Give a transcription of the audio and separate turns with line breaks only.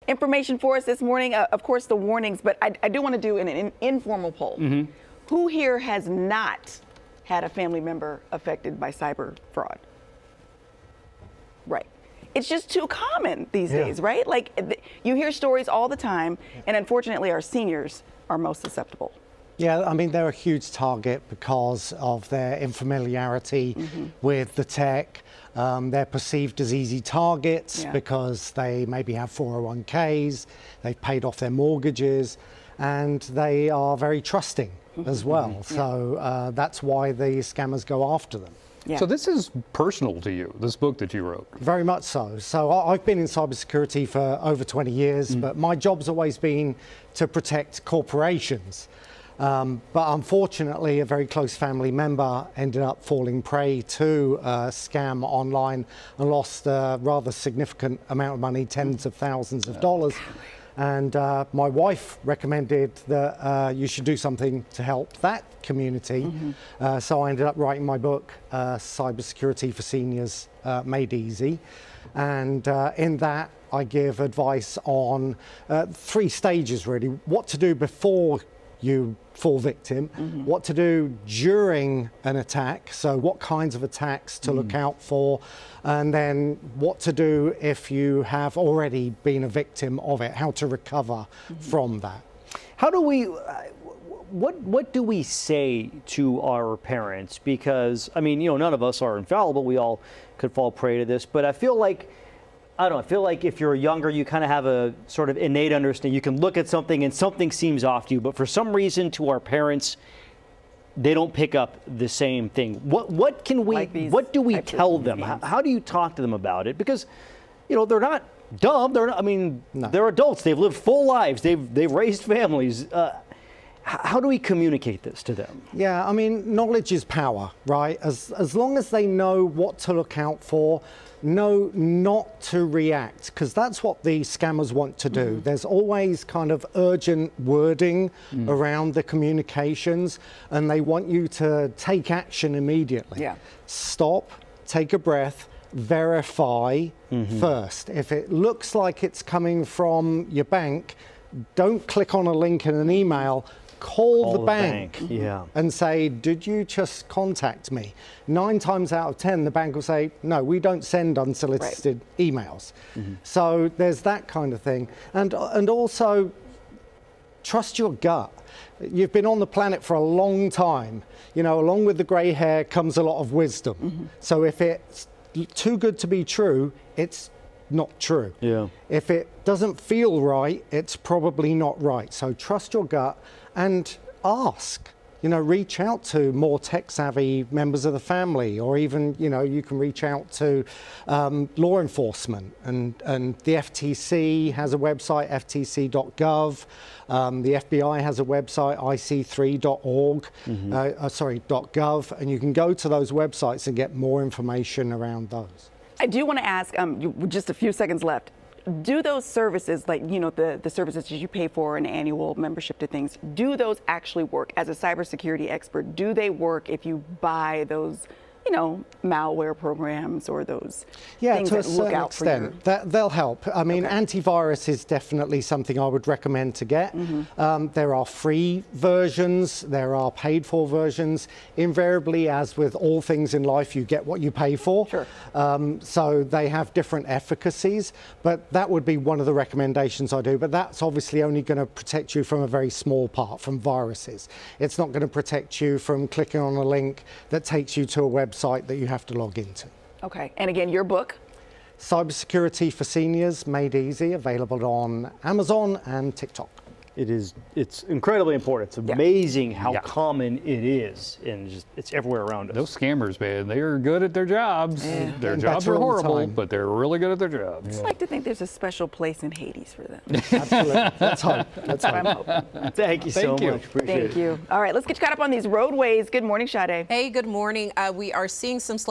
information for us this morning. Of course, the warnings, but I do want to do an informal poll. Who here has not had a family member affected by cyber fraud? Right. It's just too common these days, right? Like you hear stories all the time, and unfortunately our seniors are most susceptible.
Yeah, I mean, they're a huge target because of their unfamiliarity with the tech. They're perceived as easy targets because they maybe have 401ks, they've paid off their mortgages, and they are very trusting as well. So that's why the scammers go after them.
So this is personal to you, this book that you wrote.
Very much so. So I've been in cybersecurity for over 20 years, but my job's always been to protect corporations. But unfortunately, a very close family member ended up falling prey to a scam online and lost a rather significant amount of money, tens of thousands of dollars. And my wife recommended that you should do something to help that community. So I ended up writing my book, Cybersecurity for Seniors Made Easy. And in that, I give advice on 3 stages, really. What to do before you fall victim, what to do during an attack, so what kinds of attacks to look out for, and then what to do if you have already been a victim of it, how to recover from that.
How do we, what do we say to our parents? Because, I mean, you know, none of us are infallible, we all could fall prey to this, but I feel like, I don't know, I feel like if you're younger, you kind of have a sort of innate understanding. You can look at something and something seems off to you, but for some reason to our parents, they don't pick up the same thing. What can we, like what do we tell them? How do you talk to them about it? Because, you know, they're not dumb. They're not, I mean, they're adults. They've lived full lives. They've raised families. How do we communicate this to them?
Yeah, I mean, knowledge is power, right? As long as they know what to look out for, know not to react, because that's what the scammers want to do. There's always kind of urgent wording around the communications, and they want you to take action immediately. Stop, take a breath, verify first. If it looks like it's coming from your bank, don't click on a link in an email. Call the bank and say, did you just contact me? 9 times out of 10, the bank will say, no, we don't send unsolicited emails. So there's that kind of thing. And also, trust your gut. You've been on the planet for a long time. You know, along with the gray hair comes a lot of wisdom. So if it's too good to be true, it's not true. If it doesn't feel right, it's probably not right. So trust your gut and ask. You know, reach out to more tech-savvy members of the family, or even, you know, you can reach out to law enforcement. And the FTC has a website, ftc.gov. The FBI has a website, ic3.org, .gov, and you can go to those websites and get more information around those.
I do want to ask, just a few seconds left, do those services, like, you know, the services that you pay for, an annual membership to things, do those actually work? As a cybersecurity expert, do they work if you buy those, you know, malware programs or those things that look out for you?
They'll help. I mean, antivirus is definitely something I would recommend to get. There are free versions, there are paid for versions. Invariably, as with all things in life, you get what you pay for. So they have different efficacies, but that would be one of the recommendations I do. But that's obviously only going to protect you from a very small part, from viruses. It's not going to protect you from clicking on a link that takes you to a website that you have to log into.
Okay, and again, your book?
Cybersecurity for Seniors Made Easy, available on Amazon and TikTok.
It's incredibly important. It's amazing how common it is, and just it's everywhere around us.
Those scammers, man, they are good at their jobs. Their jobs are horrible, but they're really good at their jobs.
I'd like to think there's a special place in Hades for them.
Absolutely. Let's hope. Let's hope.
I'm hoping.
Thank you so much. Appreciate it.
Thank you. All right, let's get you caught up on these roadways. Good morning, Sade.
Hey, good morning. We are seeing some